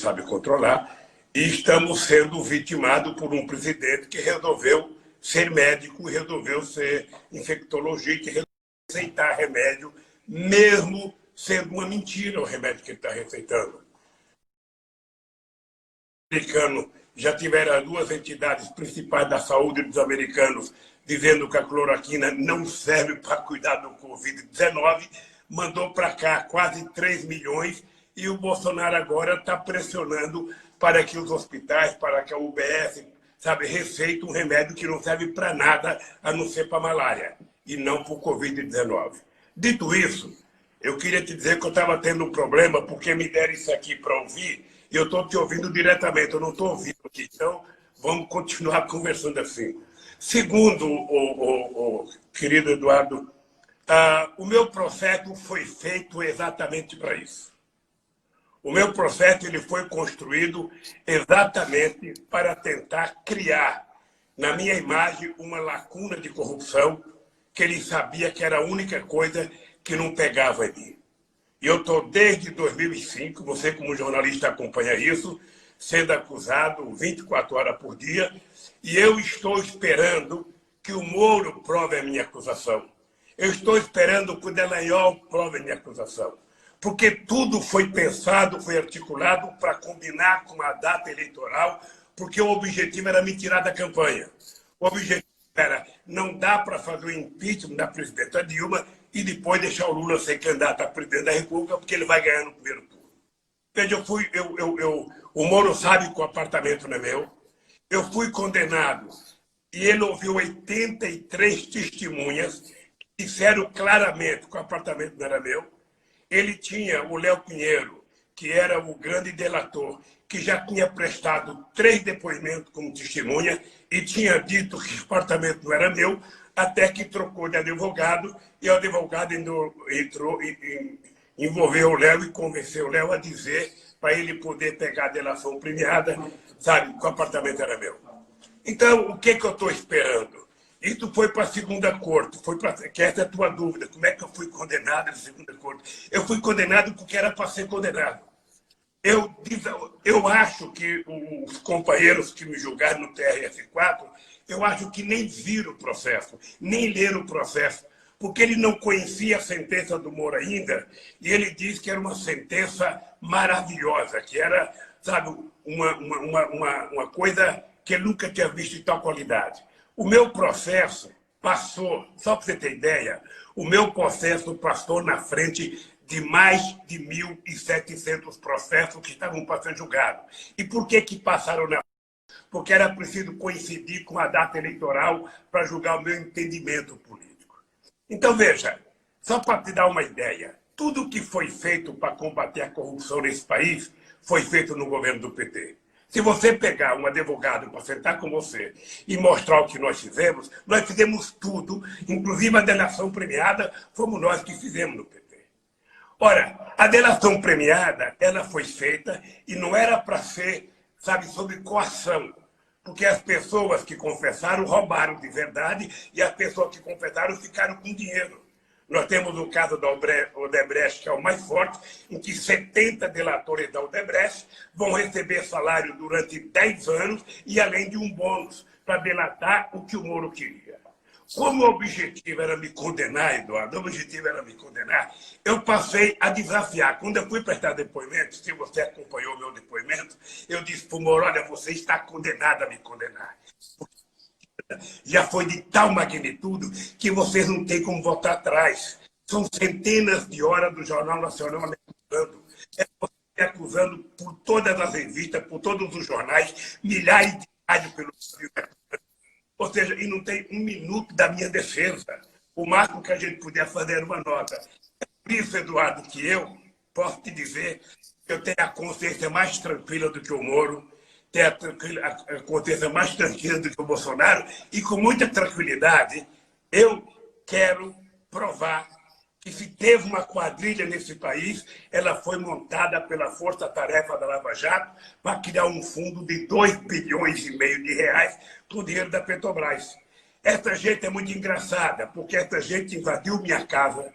sabe controlar, e estamos sendo vitimados por um presidente que resolveu ser médico, resolveu ser infectologista, que resolveu aceitar remédio, mesmo sendo uma mentira o remédio que ele está receitando. Americano já tiveram as duas entidades principais da saúde dos americanos dizendo que a cloroquina não serve para cuidar do Covid-19, mandou para cá quase 3 milhões e o Bolsonaro agora está pressionando para que os hospitais, para que a UBS, receite um remédio que não serve para nada a não ser para malária e não para o Covid-19. Dito isso, eu queria te dizer que eu estava tendo um problema porque me deram isso aqui para ouvir e eu estou te ouvindo diretamente, eu não estou ouvindo aqui. Então, vamos continuar conversando assim. Segundo o querido Eduardo, o meu projeto foi feito exatamente para isso. O meu projeto ele foi construído exatamente para tentar criar, na minha imagem, uma lacuna de corrupção que ele sabia que era a única coisa que não pegava em mim. E eu estou desde 2005, você como jornalista acompanha isso, sendo acusado 24 horas por dia, e eu estou esperando que o Moro prove a minha acusação. Eu estou esperando que o Dallagnol prove a minha acusação. Porque tudo foi pensado, foi articulado para combinar com a data eleitoral, porque o objetivo era me tirar da campanha. O objetivo era, não dá para fazer o impeachment da presidenta Dilma e depois deixar o Lula ser candidato a presidente da República, porque ele vai ganhar no primeiro turno. Veja, o Moro sabe que o apartamento não é meu. Eu fui condenado e ele ouviu 83 testemunhas que disseram claramente que o apartamento não era meu. Ele tinha o Léo Pinheiro, que era o grande delator, que já tinha prestado 3 depoimentos como testemunha e tinha dito que o apartamento não era meu, até que trocou de advogado e o advogado envolveu o Léo e convenceu o Léo a dizer para ele poder pegar a delação premiada, que o apartamento era meu. Então, o que eu estou esperando? Isso foi para a segunda corte, que essa é a tua dúvida, como é que eu fui condenado na segunda corte? Eu fui condenado porque era para ser condenado. Eu acho que os companheiros que me julgaram no TRF4, eu acho que nem viram o processo, nem leram o processo, porque ele não conhecia a sentença do Moro ainda, e ele disse que era uma sentença maravilhosa, que era, uma coisa que ele nunca tinha visto de tal qualidade. O meu processo passou, só para você ter ideia, o meu processo passou na frente de mais de 1.700 processos que estavam para ser julgados. E por que passaram na frente? Porque era preciso coincidir com a data eleitoral para julgar o meu entendimento político. Então, veja, só para te dar uma ideia, tudo que foi feito para combater a corrupção nesse país foi feito no governo do PT. Se você pegar um advogado para sentar com você e mostrar o que nós fizemos tudo, inclusive a delação premiada, fomos nós que fizemos no PT. Ora, a delação premiada, ela foi feita e não era para ser, sob coação, porque as pessoas que confessaram roubaram de verdade e as pessoas que confessaram ficaram com dinheiro. Nós temos o caso da Odebrecht, que é o mais forte, em que 70 delatores da Odebrecht vão receber salário durante 10 anos e além de um bônus para delatar o que o Moro queria. Como o objetivo era me condenar, Eduardo, o objetivo era me condenar, eu passei a desafiar. Quando eu fui prestar depoimento, se você acompanhou o meu depoimento, eu disse para o Moro, olha, você está condenado a me condenar. Já foi de tal magnitude que vocês não têm como voltar atrás. São centenas de horas do Jornal Nacional me acusando. Me acusando por todas as revistas, por todos os jornais, milhares de rádios pelo Brasil. Ou seja, e não tem um minuto da minha defesa. O máximo que a gente podia fazer era uma nota. É por isso, Eduardo, que eu posso te dizer que eu tenho a consciência mais tranquila do que o Moro, ter a consciência mais tranquila do que o Bolsonaro, e com muita tranquilidade eu quero provar que se teve uma quadrilha nesse país, ela foi montada pela força-tarefa da Lava Jato para criar um fundo de 2,5 bilhões de reais com o dinheiro da Petrobras. Essa gente é muito engraçada, porque essa gente invadiu minha casa,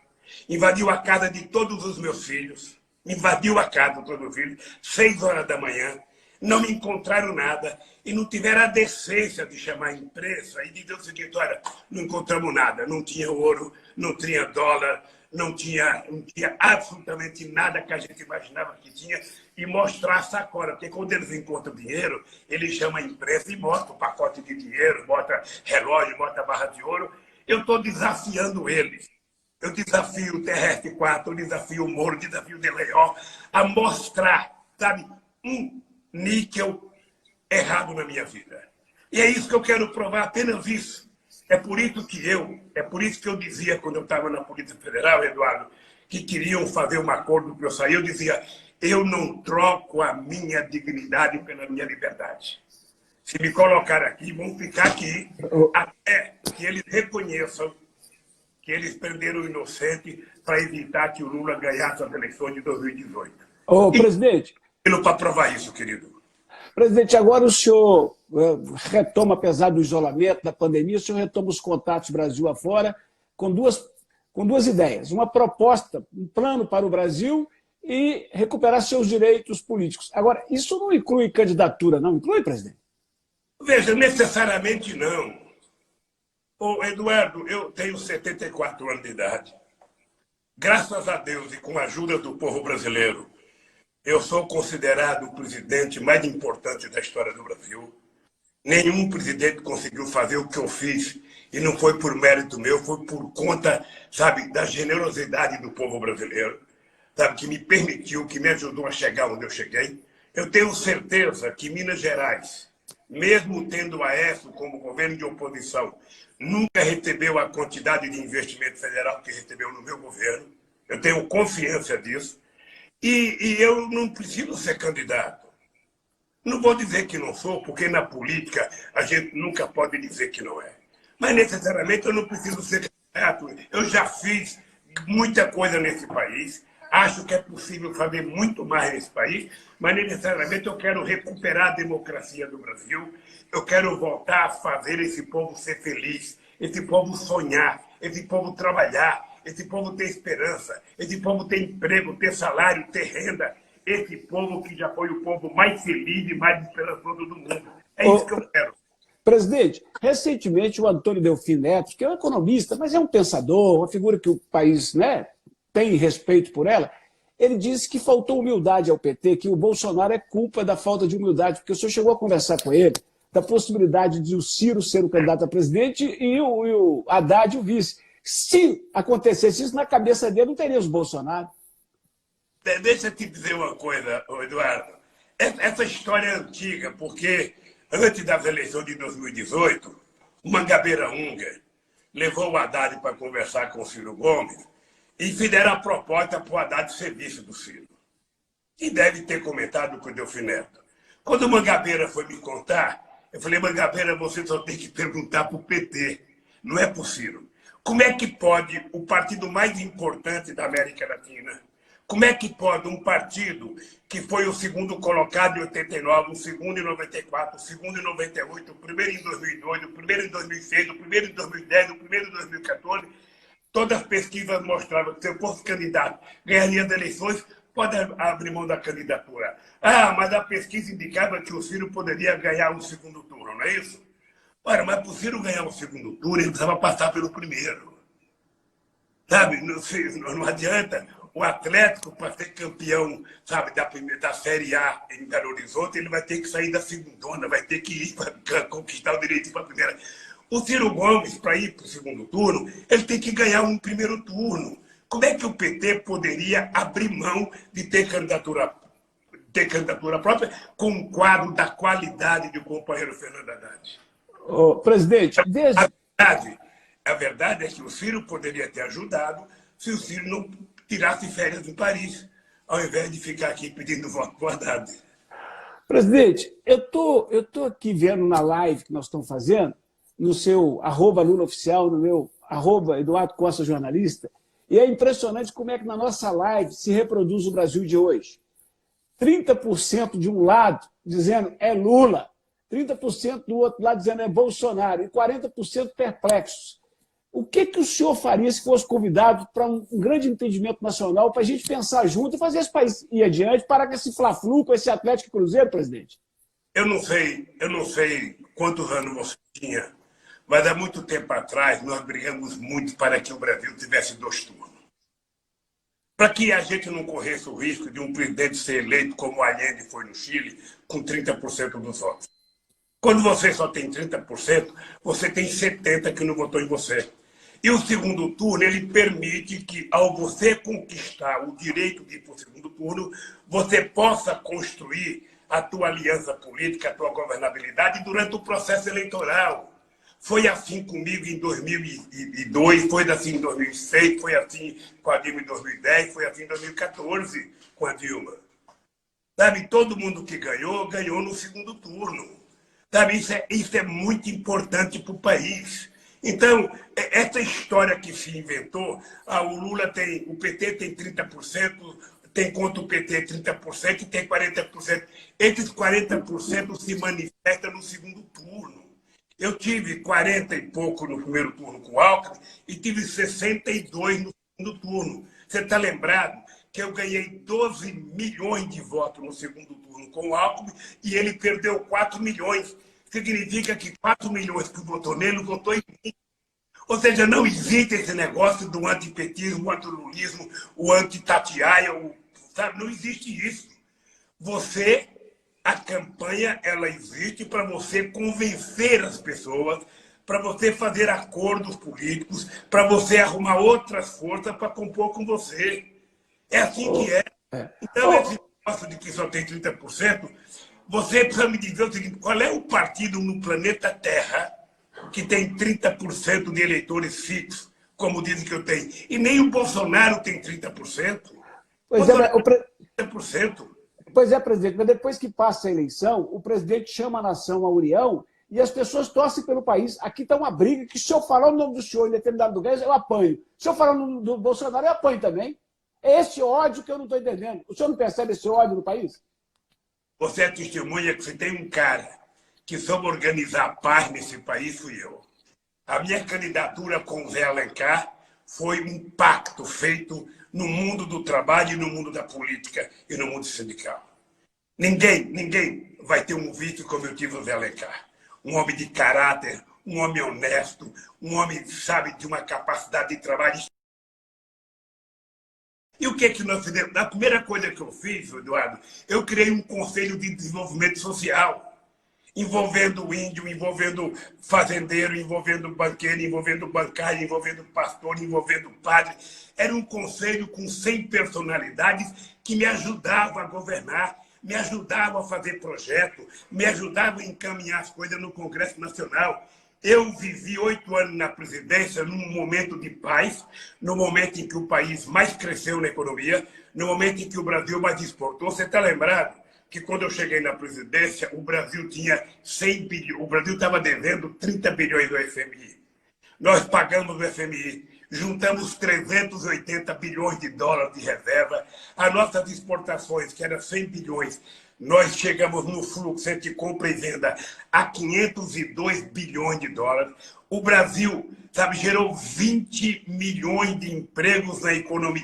invadiu a casa de todos os meus filhos, invadiu a casa do meu filho, 6 horas da manhã, não me encontraram nada e não tiveram a decência de chamar a imprensa e dizer o seguinte: olha, não encontramos nada, não tinha ouro, não tinha dólar, não tinha absolutamente nada que a gente imaginava que tinha, e mostrar a sacola, porque quando eles encontram dinheiro, eles chamam a imprensa e mostram o pacote de dinheiro, bota relógio, bota barra de ouro. Eu estou desafiando eles. Eu desafio o Terrestre 4, eu desafio o Moro, desafio o Deleió a mostrar, sabe, um níquel errado na minha vida. E é isso que eu quero provar, apenas isso. É por isso que eu dizia, quando eu estava na Polícia Federal, Eduardo, que queriam fazer um acordo para eu sair, eu dizia: eu não troco a minha dignidade pela minha liberdade. Se me colocar aqui, vão ficar aqui até que eles reconheçam que eles prenderam o inocente para evitar que o Lula ganhasse as eleições de 2018. Presidente. Para provar isso, querido. Presidente, agora o senhor retoma, apesar do isolamento, da pandemia, o senhor retoma os contatos Brasil afora com duas ideias. Uma proposta, um plano para o Brasil e recuperar seus direitos políticos. Agora, isso não inclui candidatura, não inclui, presidente? Veja, necessariamente não. Eduardo, eu tenho 74 anos de idade. Graças a Deus e com a ajuda do povo brasileiro, eu sou considerado o presidente mais importante da história do Brasil. Nenhum presidente conseguiu fazer o que eu fiz, e não foi por mérito meu, foi por conta, sabe, da generosidade do povo brasileiro, sabe, que me permitiu, que me ajudou a chegar onde eu cheguei. Eu tenho certeza que Minas Gerais, mesmo tendo o Aécio como governo de oposição, nunca recebeu a quantidade de investimento federal que recebeu no meu governo. Eu tenho confiança disso. E eu não preciso ser candidato. Não vou dizer que não sou, porque na política a gente nunca pode dizer que não é. Mas necessariamente eu não preciso ser candidato. Eu já fiz muita coisa nesse país. Acho que é possível fazer muito mais nesse país, mas necessariamente eu quero recuperar a democracia do Brasil. Eu quero voltar a fazer esse povo ser feliz, esse povo sonhar, esse povo trabalhar, esse povo ter esperança, esse povo ter emprego, ter salário, ter renda. Esse povo que já foi o povo mais feliz e mais esperançoso do mundo. É isso que eu quero. Presidente, recentemente o Antônio Delfim Neto, que é um economista, mas é um pensador, uma figura que o país, né, tem respeito por ela, ele disse que faltou humildade ao PT, que o Bolsonaro é culpa da falta de humildade, porque o senhor chegou a conversar com ele da possibilidade de o Ciro ser o candidato a presidente e o Haddad o vice. Se acontecesse isso, na cabeça dele não teria os Bolsonaro. Deixa eu te dizer uma coisa, Eduardo. Essa história é antiga, porque antes das eleições de 2018, o Mangabeira Unger levou o Haddad para conversar com o Ciro Gomes e fizeram a proposta para o Haddad ser vice do Ciro. E deve ter comentado com o Delfim Neto. Quando o Mangabeira foi me contar, eu falei: Mangabeira, você só tem que perguntar para o PT, não é para o Ciro. Como é que pode o partido mais importante da América Latina, como é que pode um partido que foi o segundo colocado em 89, o segundo em 94, o segundo em 98, o primeiro em 2002, o primeiro em 2006, o primeiro em 2010, o primeiro em 2014, todas as pesquisas mostravam que se eu fosse candidato, ganharia as eleições, pode abrir mão da candidatura. Ah, mas a pesquisa indicava que o Ciro poderia ganhar o segundo turno, não é isso? Ora, mas para o Ciro ganhar o segundo turno, ele precisava passar pelo primeiro. Sabe, não adianta. O Atlético, para ser campeão, sabe, da Série A em Belo Horizonte, ele vai ter que sair da segundona, vai ter que ir para conquistar o direito para a primeira. O Ciro Gomes, para ir para o segundo turno, ele tem que ganhar um primeiro turno. Como é que o PT poderia abrir mão de ter candidatura própria com um quadro da qualidade do companheiro Fernando Haddad? Presidente, a verdade é que o Ciro poderia ter ajudado se o Ciro não tirasse férias em Paris, ao invés de ficar aqui pedindo voto para o Haddad. Presidente, eu tô aqui vendo na live que nós estamos fazendo, no seu @LulaOficial, no meu @EduardoCostaJornalista, e é impressionante como é que na nossa live se reproduz o Brasil de hoje. 30% de um lado dizendo é Lula, 30% do outro lado dizendo é Bolsonaro, e 40% perplexos. O que o senhor faria se fosse convidado para um grande entendimento nacional, para a gente pensar junto e fazer esse país ir adiante, parar com esse Fla-Flu, com esse Atlético e Cruzeiro, presidente? Eu não sei quantos anos você tinha, mas há muito tempo atrás nós brigamos muito para que o Brasil tivesse 2 turnos. Para que a gente não corresse o risco de um presidente ser eleito como Allende foi no Chile, com 30% dos votos. Quando você só tem 30%, você tem 70% que não votou em você. E o segundo turno, ele permite que, ao você conquistar o direito de ir para o segundo turno, você possa construir a tua aliança política, a tua governabilidade durante o processo eleitoral. Foi assim comigo em 2002, foi assim em 2006, foi assim com a Dilma em 2010, foi assim em 2014 com a Dilma. Sabe, todo mundo que ganhou, ganhou no segundo turno. Sabe, isso é muito importante para o país. Então, essa história que se inventou, o PT tem 30%, tem contra o PT 30% e tem 40%. Esses 40% se manifestam no segundo turno. Eu tive 40 e pouco no primeiro turno com o Alckmin e tive 62 no segundo turno. Você está lembrado que eu ganhei 12 milhões de votos no segundo turno com o Alckmin e ele perdeu 4 milhões. Significa que 4 milhões que votou nele votou em mim. Ou seja, não existe esse negócio do antipetismo, o antilulismo, o anti-Tatiaia, sabe? Não existe isso. A campanha, ela existe para você convencer as pessoas, para você fazer acordos políticos, para você arrumar outras forças para compor com você. É assim que é. Então, esse negócio de que só tem 30%, você precisa me dizer o seguinte, qual é o partido no planeta Terra que tem 30% de eleitores fixos, como dizem que eu tenho? E nem o Bolsonaro tem 30%. Pois é, Bolsonaro tem 30%. Pois é, presidente, mas depois que passa a eleição, o presidente chama a nação à união e as pessoas torcem pelo país. Aqui está uma briga que, se eu falar o nome do senhor em determinado lugar, eu apanho. Se eu falar o nome do Bolsonaro, eu apanho também. É esse ódio que eu não estou entendendo. O senhor não percebe esse ódio no país? Você é testemunha que se tem um cara que soube organizar a paz nesse país, fui eu. A minha candidatura com o Zé Alencar foi um pacto feito no mundo do trabalho e no mundo da política e no mundo sindical. Ninguém vai ter um vice como eu tive o Zé Alencar. Um homem de caráter, um homem honesto, um homem, sabe, de uma capacidade de trabalho. E o que nós fizemos? A primeira coisa que eu fiz, Eduardo, eu criei um conselho de desenvolvimento social, envolvendo o índio, envolvendo fazendeiro, envolvendo banqueiro, envolvendo bancário, envolvendo pastor, envolvendo padre. Era um conselho com 100 personalidades que me ajudavam a governar, me ajudavam a fazer projeto, me ajudavam a encaminhar as coisas no Congresso Nacional. Eu vivi 8 anos na presidência num momento de paz, no momento em que o país mais cresceu na economia, no momento em que o Brasil mais exportou. Você está lembrado que quando eu cheguei na presidência, o Brasil tinha 100 bilhões, o Brasil estava devendo 30 bilhões do FMI. Nós pagamos o FMI, juntamos 380 bilhões de dólares de reserva, as nossas exportações, que eram 100 bilhões, nós chegamos no fluxo entre compra e venda a 502 bilhões de dólares. O Brasil, sabe, gerou 20 milhões de empregos na economia,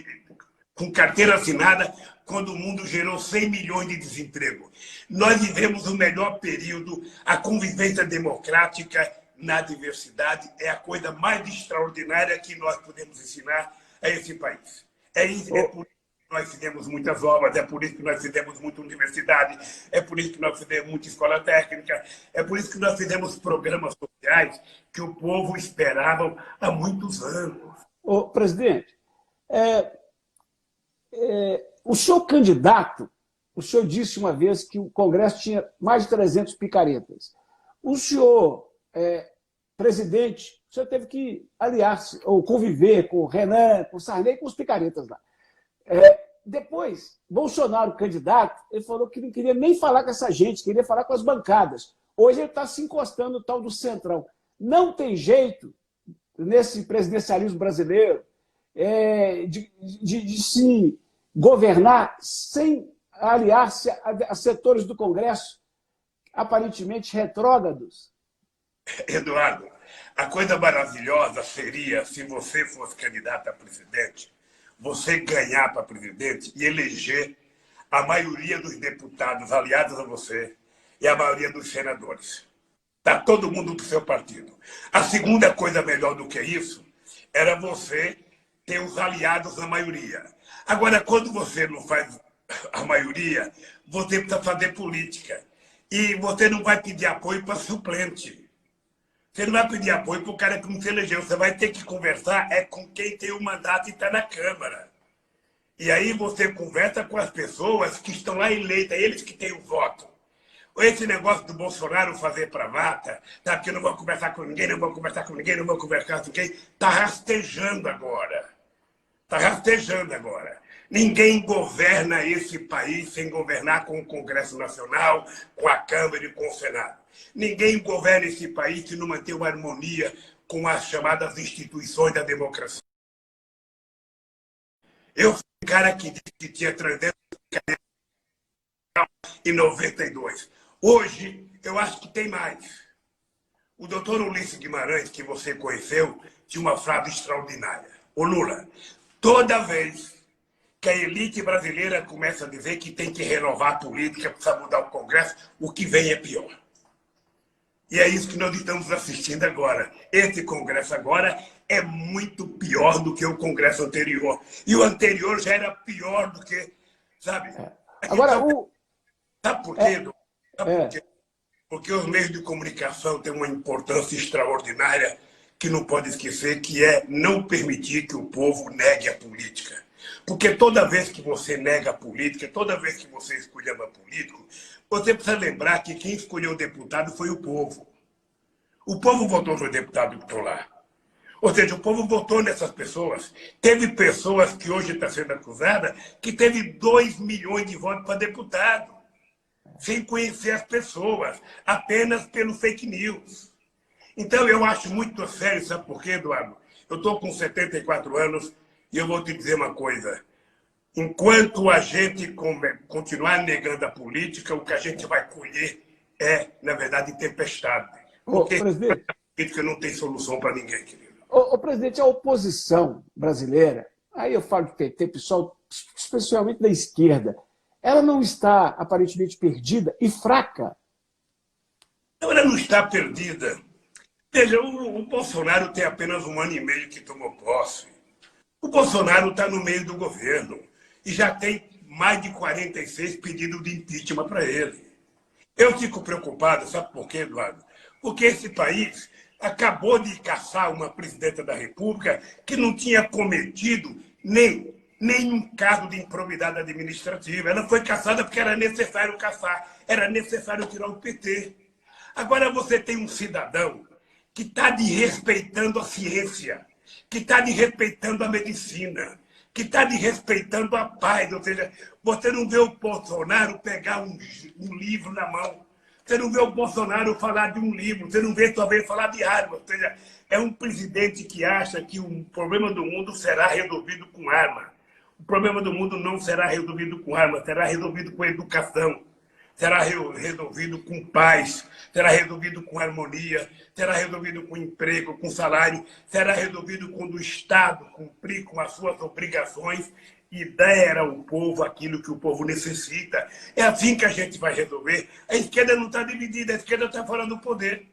com carteira assinada, quando o mundo gerou 100 milhões de desemprego. Nós vivemos o melhor período, a convivência democrática na diversidade é a coisa mais extraordinária que nós podemos ensinar a esse país. É por isso que nós fizemos muitas obras, é por isso que nós fizemos muita universidade, é por isso que nós fizemos muita escola técnica, é por isso que nós fizemos programas sociais que o povo esperava há muitos anos. Ô, presidente, o senhor candidato, o senhor disse uma vez que o Congresso tinha mais de 300 picaretas. O senhor, presidente, o senhor teve que aliar-se ou conviver com o Renan, com o Sarney, com os picaretas lá. Depois, Bolsonaro, candidato, ele falou que não queria nem falar com essa gente, queria falar com as bancadas. Hoje ele está se encostando no tal do Centrão. Não tem jeito, nesse presidencialismo brasileiro, de se governar sem aliar-se a setores do Congresso aparentemente retrógrados. Eduardo, A coisa maravilhosa seria, se você fosse candidato a presidente, você ganhar para presidente e eleger a maioria dos deputados aliados a você e a maioria dos senadores. Está todo mundo do seu partido. A segunda coisa melhor do que isso era você ter os aliados na maioria. Agora, quando você não faz a maioria, você precisa fazer política. E você não vai pedir apoio para suplente. Você não vai pedir apoio para o cara que não se elegeu. Você vai ter que conversar com quem tem o mandato e está na Câmara. E aí você conversa com as pessoas que estão lá eleitas, eles que têm o voto. Esse negócio do Bolsonaro fazer bravata, tá? Porque não vou conversar com ninguém, não vou conversar com ninguém, não vou conversar com ninguém, está rastejando agora. Está rastejando agora. Ninguém governa esse país sem governar com o Congresso Nacional, com a Câmara e com o Senado. Ninguém governa esse país se não manter uma harmonia com as chamadas instituições da democracia. Eu fui um cara que disse que tinha 392. Hoje, eu acho que tem mais. O doutor Ulisses Guimarães, que você conheceu, tinha uma frase extraordinária. Ô Lula, toda vez que a elite brasileira começa a dizer que tem que renovar a política, precisa mudar o Congresso, o que vem é pior. E é isso que nós estamos assistindo agora. Esse Congresso agora é muito pior do que o Congresso anterior. E o anterior já era pior do que, sabe? Agora, então, sabe por quê? Sabe por quê? É. Porque os meios de comunicação têm uma importância extraordinária que não pode esquecer, que é não permitir que o povo negue a política. Porque toda vez que você nega a política, toda vez que você escolheu um político, você precisa lembrar que quem escolheu o deputado foi o povo. O povo votou nos deputados que estão lá. Ou seja, o povo votou nessas pessoas. Teve pessoas que hoje estão sendo acusadas que teve 2 milhões de votos para deputado, sem conhecer as pessoas, apenas pelo fake news. Então, eu acho muito sério, sabe por quê, Eduardo? Eu estou com 74 anos e eu vou te dizer uma coisa. Enquanto a gente continuar negando a política, o que a gente vai colher é, na verdade, tempestade. Porque a política não tem solução para ninguém, querido. Presidente, a oposição brasileira, aí eu falo de PT, pessoal, especialmente da esquerda, ela não está aparentemente perdida e fraca? Ela não está perdida. Veja, o Bolsonaro tem apenas 1 ano e meio que tomou posse. O Bolsonaro está no meio do governo e já tem mais de 46 pedidos de impeachment para ele. Eu fico preocupado, sabe por quê, Eduardo? Porque esse país acabou de caçar uma presidenta da República que não tinha cometido nenhum caso de improbidade administrativa. Ela foi caçada porque era necessário caçar, era necessário tirar o PT. Agora você tem um cidadão que está desrespeitando a ciência, que está desrespeitando a medicina, que está desrespeitando a paz. Ou seja, você não vê o Bolsonaro pegar um livro na mão. Você não vê o Bolsonaro falar de um livro. Você não vê talvez falar de arma. Ou seja, é um presidente que acha que o problema do mundo será resolvido com arma. O problema do mundo não será resolvido com arma, será resolvido com educação. Será resolvido com paz, será resolvido com harmonia, será resolvido com emprego, com salário, será resolvido quando o Estado cumprir com as suas obrigações e der ao povo aquilo que o povo necessita. É assim que a gente vai resolver. A esquerda não está dividida, a esquerda está fora do poder.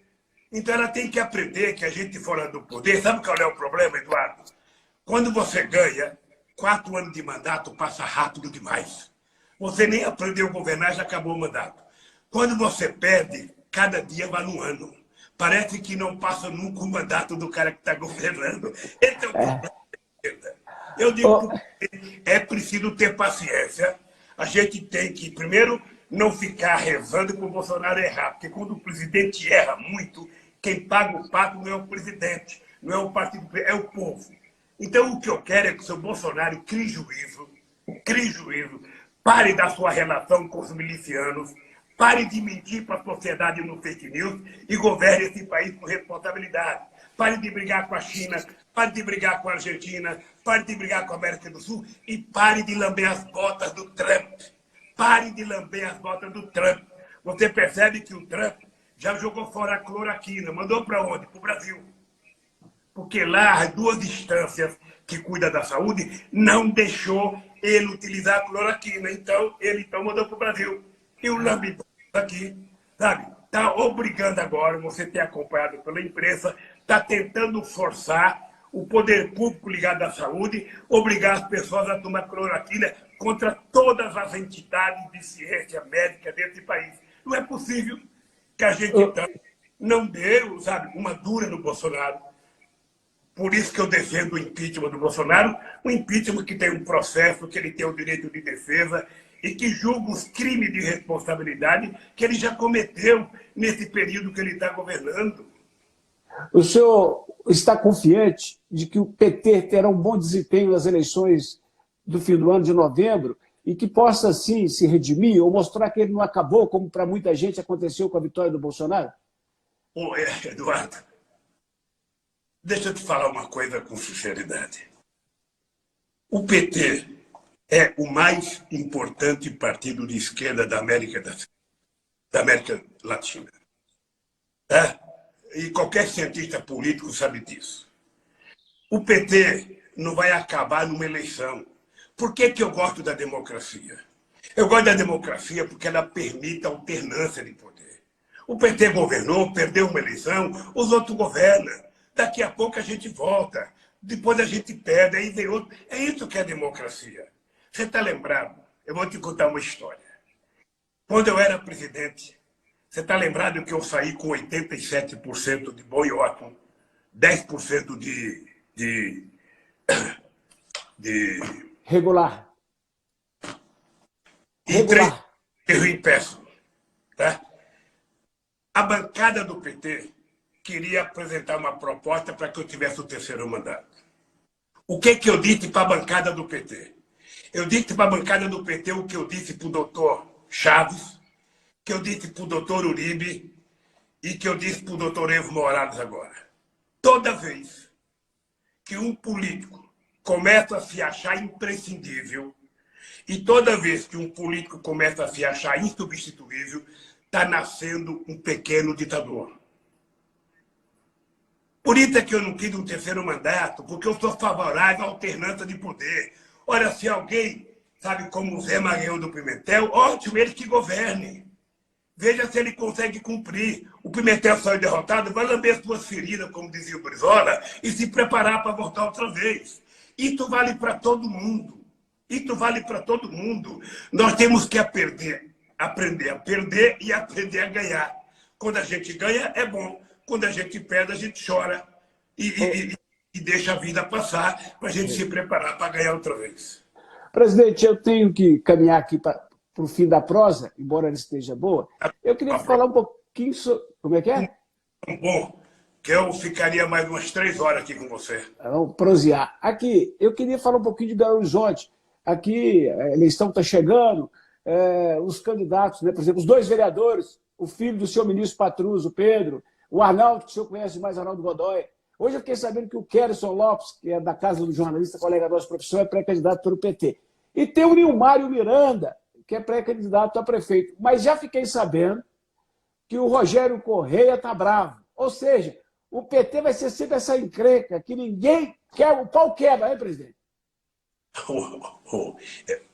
Então ela tem que aprender que a gente fora do poder... Sabe qual é o problema, Eduardo? Quando você ganha, 4 anos de mandato passa rápido demais. Você nem aprendeu a governar, já acabou o mandato. Quando você perde, cada dia vai no ano. Parece que não passa nunca o mandato do cara que está governando. Esse é o problema. Eu digo que é preciso ter paciência. A gente tem que, primeiro, não ficar rezando para o Bolsonaro errar. Porque quando o presidente erra muito, quem paga o pato não é o presidente, não é o partido, é o povo. Então, o que eu quero é que o seu Bolsonaro crie juízo, pare da sua relação com os milicianos, pare de mentir para a sociedade no fake news e governe esse país com responsabilidade. Pare de brigar com a China, pare de brigar com a Argentina, pare de brigar com a América do Sul e pare de lamber as botas do Trump. Pare de lamber as botas do Trump. Você percebe que o Trump já jogou fora a cloroquina. Mandou para onde? Para o Brasil. Porque lá as duas instâncias que cuidam da saúde não deixou ele utilizar a cloroquina. Então, ele mandou para o Brasil. E o lambidão aqui, sabe? Está obrigando agora, você tem acompanhado pela imprensa, está tentando forçar o poder público ligado à saúde, obrigar as pessoas a tomar cloroquina contra todas as entidades de ciência médica desse país. Não é possível que a gente não dê, sabe, uma dura no Bolsonaro. Por isso que eu defendo o impeachment do Bolsonaro, um impeachment que tem um processo, que ele tem o direito de defesa e que julga os crimes de responsabilidade que ele já cometeu nesse período que ele está governando. O senhor está confiante de que o PT terá um bom desempenho nas eleições do fim do ano de novembro e que possa, assim, se redimir ou mostrar que ele não acabou, como para muita gente aconteceu com a vitória do Bolsonaro? Ô, Eduardo, deixa eu te falar uma coisa com sinceridade. O PT é o mais importante partido de esquerda da América Latina. E qualquer cientista político sabe disso. O PT não vai acabar numa eleição. Por que eu gosto da democracia? Eu gosto da democracia porque ela permite a alternância de poder. O PT governou, perdeu uma eleição, os outros governam. Daqui a pouco a gente volta, depois a gente perde, aí vem outro. É isso que é democracia. Você está lembrado? Eu vou te contar uma história. Quando eu era presidente, você está lembrado que eu saí com 87% de bom e ótimo, 10% de regular. E 3% em péssimo. Tá? A bancada do PT queria apresentar uma proposta para que eu tivesse o terceiro mandato. O que eu disse para a bancada do PT? Eu disse para a bancada do PT o que eu disse para o doutor Chaves, que eu disse para o doutor Uribe e que eu disse para o doutor Evo Morales agora. Toda vez que um político começa a se achar imprescindível e toda vez que um político começa a se achar insubstituível, está nascendo um pequeno ditador. Por isso é que eu não quis um terceiro mandato, porque eu sou favorável à alternância de poder. Ora, se alguém, sabe, como o Zé Maranhão do Pimentel, ótimo, ele que governe. Veja se ele consegue cumprir. O Pimentel saiu derrotado, vai lamber suas feridas, como dizia o Brizola, e se preparar para voltar outra vez. Isso vale para todo mundo. Isso vale para todo mundo. Nós temos que aprender a perder e aprender a ganhar. Quando a gente ganha, é bom. Quando a gente perde, a gente chora e deixa a vida passar para a gente se preparar para ganhar outra vez. Presidente, eu tenho que caminhar aqui para o fim da prosa, embora ela esteja boa. Eu queria falar um pouquinho sobre... Como é que é? Bom, que eu ficaria mais umas 3 horas aqui com você. Vamos prosear. Aqui, eu queria falar um pouquinho de Belo Horizonte. Aqui, a eleição está chegando, os candidatos, né? Por exemplo, os 2 vereadores, o filho do senhor ministro Patrus, o Pedro, o Arnaldo, que o senhor conhece mais, Arnaldo Godoy. Hoje eu fiquei sabendo que o Kerson Lopes, que é da Casa do Jornalista, colega nosso professor, é pré-candidato pelo PT. E tem o Nilmário Miranda, que é pré-candidato a prefeito. Mas já fiquei sabendo que o Rogério Correia está bravo. Ou seja, o PT vai ser sempre essa encrenca que ninguém quer, o pau quebra, hein, presidente?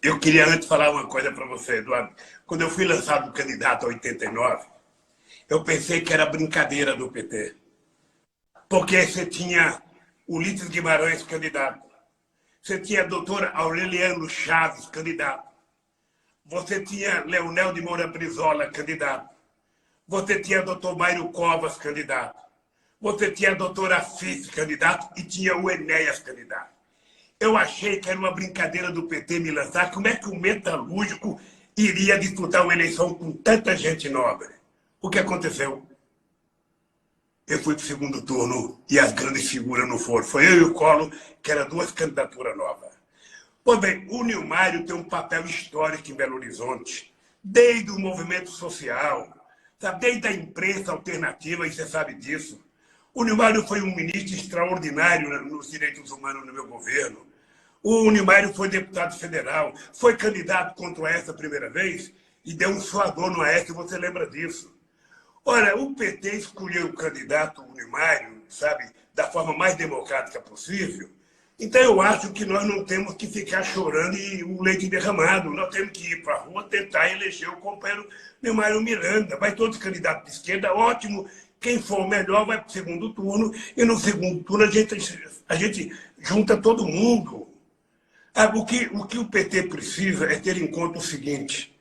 Eu queria antes falar uma coisa para você, Eduardo. Quando eu fui lançado candidato em 89, eu pensei que era brincadeira do PT. Porque você tinha Ulisses Guimarães candidato. Você tinha a doutora Aureliano Chaves candidato. Você tinha Leonel de Moura Brizola candidato. Você tinha o doutor Mário Covas candidato. Você tinha a doutora Afif candidato e tinha o Enéas candidato. Eu achei que era uma brincadeira do PT me lançar. Como é que um metalúrgico iria disputar uma eleição com tanta gente nobre? O que aconteceu? Eu fui para o segundo turno e as grandes figuras não foram. Foi eu e o Collor, que eram 2 candidaturas novas. Pois bem, o Nilmário tem um papel histórico em Belo Horizonte, desde o movimento social, sabe? Desde a imprensa alternativa, e você sabe disso. O Nilmário foi um ministro extraordinário nos direitos humanos no meu governo. O Nilmário foi deputado federal, foi candidato contra o Aécio a primeira vez e deu um suador no Aécio, você lembra disso. Olha, o PT escolheu o candidato unimário, sabe, da forma mais democrática possível. Então, eu acho que nós não temos que ficar chorando e o leite derramado. Nós temos que ir para a rua tentar eleger o companheiro Neumário Miranda. Vai todos os candidatos de esquerda, ótimo. Quem for o melhor vai para o segundo turno. E no segundo turno a gente junta todo mundo. O que o PT precisa é ter em conta o seguinte: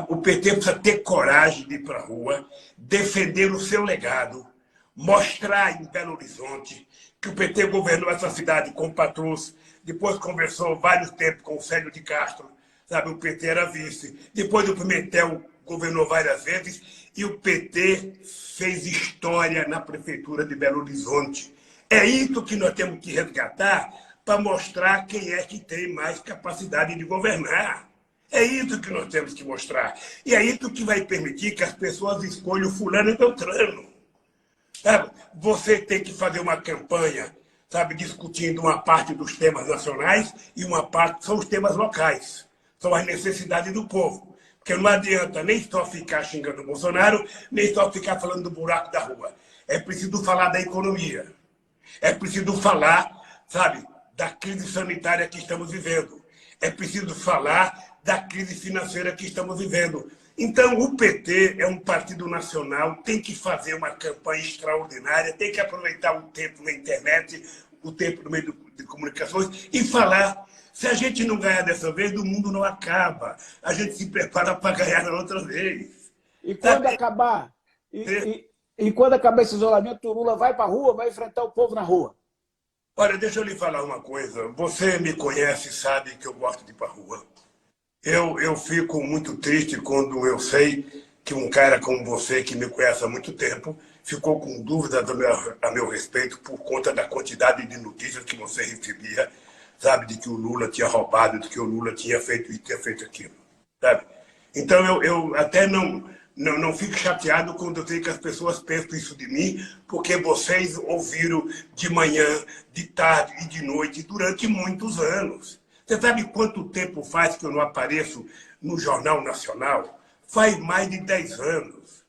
o PT precisa ter coragem de ir para a rua, defender o seu legado, mostrar em Belo Horizonte que o PT governou essa cidade com Patrus, depois conversou vários tempos com o Célio de Castro, sabe? O PT era vice. Depois o Pimentel governou várias vezes e o PT fez história na prefeitura de Belo Horizonte. É isso que nós temos que resgatar para mostrar quem é que tem mais capacidade de governar. É isso que nós temos que mostrar. E é isso que vai permitir que as pessoas escolham fulano e beltrano. Sabe? Você tem que fazer uma campanha, sabe, discutindo uma parte dos temas nacionais e uma parte são os temas locais. São as necessidades do povo. Porque não adianta nem só ficar xingando o Bolsonaro, nem só ficar falando do buraco da rua. É preciso falar da economia. É preciso falar, sabe, da crise sanitária que estamos vivendo. É preciso falar da crise financeira que estamos vivendo. Então, o PT é um partido nacional, tem que fazer uma campanha extraordinária, tem que aproveitar o tempo na internet, o tempo no meio de comunicações e falar. Se a gente não ganhar dessa vez, o mundo não acaba. A gente se prepara para ganhar na outra vez. E quando acabar, e quando acabar esse isolamento, o Lula vai para a rua, vai enfrentar o povo na rua? Olha, deixa eu lhe falar uma coisa. Você me conhece, sabe que eu gosto de ir para a rua. Eu fico muito triste quando eu sei que um cara como você, que me conhece há muito tempo, ficou com dúvidas a meu respeito por conta da quantidade de notícias que você recebia, sabe, de que o Lula tinha roubado, de que o Lula tinha feito isso, tinha feito aquilo, sabe? Então eu até não fico chateado quando eu sei que as pessoas pensam isso de mim, porque vocês ouviram de manhã, de tarde e de noite durante muitos anos. Você sabe quanto tempo faz que eu não apareço no Jornal Nacional? Faz mais de 10 anos.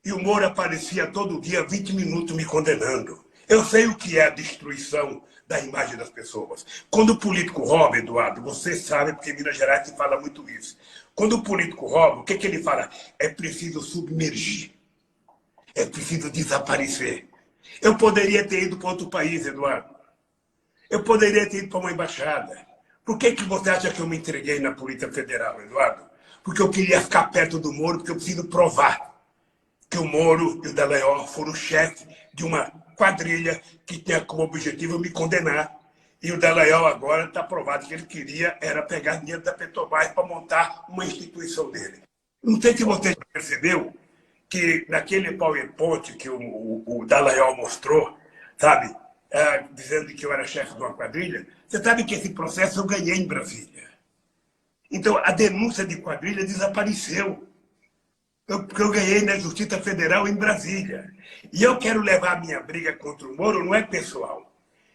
E o Moro aparecia todo dia 20 minutos me condenando. Eu sei o que é a destruição da imagem das pessoas. Quando o político rouba, Eduardo, você sabe, porque em Minas Gerais se fala muito isso. Quando o político rouba, o que ele fala? É preciso submergir. É preciso desaparecer. Eu poderia ter ido para outro país, Eduardo. Eu poderia ter ido para uma embaixada. Por que você acha que eu me entreguei na Polícia Federal, Eduardo? Porque eu queria ficar perto do Moro, porque eu preciso provar que o Moro e o Dallagnol foram chefes de uma quadrilha que tinha como objetivo me condenar. E o Dallagnol agora está provado que ele queria era pegar dinheiro da Petrobras para montar uma instituição dele. Não sei se você percebeu que naquele PowerPoint que o Dallagnol mostrou, sabe, dizendo que eu era chefe de uma quadrilha, você sabe que esse processo eu ganhei em Brasília. Então, a denúncia de quadrilha desapareceu. Porque eu ganhei na Justiça Federal em Brasília. E eu quero levar a minha briga contra o Moro, não é pessoal.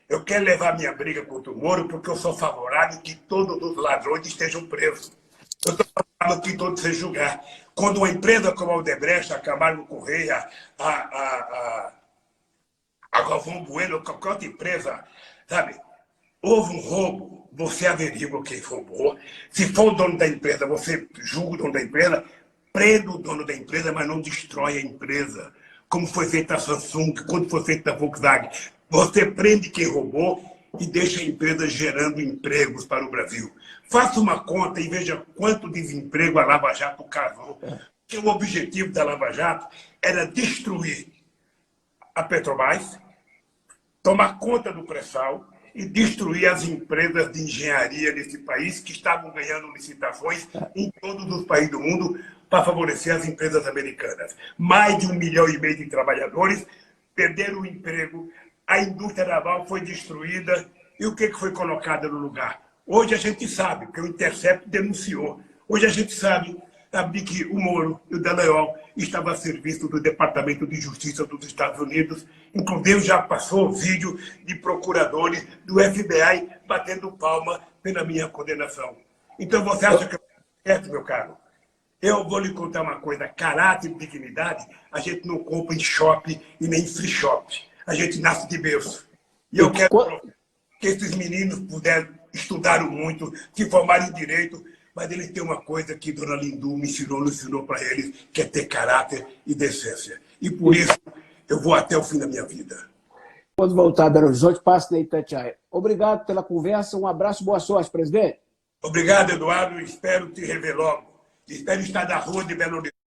Eu quero levar a minha briga contra o Moro porque eu sou favorável que todos os ladrões estejam presos. Eu estou favorável que todos sejam julgados. Quando uma empresa como a Odebrecht, a Camargo Correia, a Galvão Bueno, qualquer outra empresa, sabe, houve um roubo, você averigua quem roubou. Se for o dono da empresa, você julga o dono da empresa, prende o dono da empresa, mas não destrói a empresa. Como foi feita a Samsung, quando foi feita a Volkswagen. Você prende quem roubou e deixa a empresa gerando empregos para o Brasil. Faça uma conta e veja quanto desemprego a Lava Jato causou. Porque o objetivo da Lava Jato era destruir a Petrobras, tomar conta do pré-sal e destruir as empresas de engenharia desse país que estavam ganhando licitações em todos os países do mundo para favorecer as empresas americanas. Mais de 1,5 milhão de trabalhadores perderam o emprego, a indústria naval foi destruída e o que foi colocado no lugar? Hoje a gente sabe, porque o Intercept denunciou, hoje a gente sabe de que o Moro e o Dallagnol estavam a serviço do Departamento de Justiça dos Estados Unidos. Inclusive, já passou vídeo de procuradores do FBI batendo palma pela minha condenação. Então, você acha que eu estou certo, meu caro? Eu vou lhe contar uma coisa, caráter e dignidade, a gente não compra em shopping e nem em free shop. A gente nasce de berço. E eu quero que esses meninos estudaram muito, se formaram em direito, mas eles têm uma coisa que Dona Lindu me ensinou para eles, que é ter caráter e decência. E por isso eu vou até o fim da minha vida. Quando voltar a Belo Horizonte, passe na Itatiaia. Obrigado pela conversa, um abraço, boa sorte, presidente. Obrigado, Eduardo, espero te rever logo. Espero estar na rua de Belo Horizonte.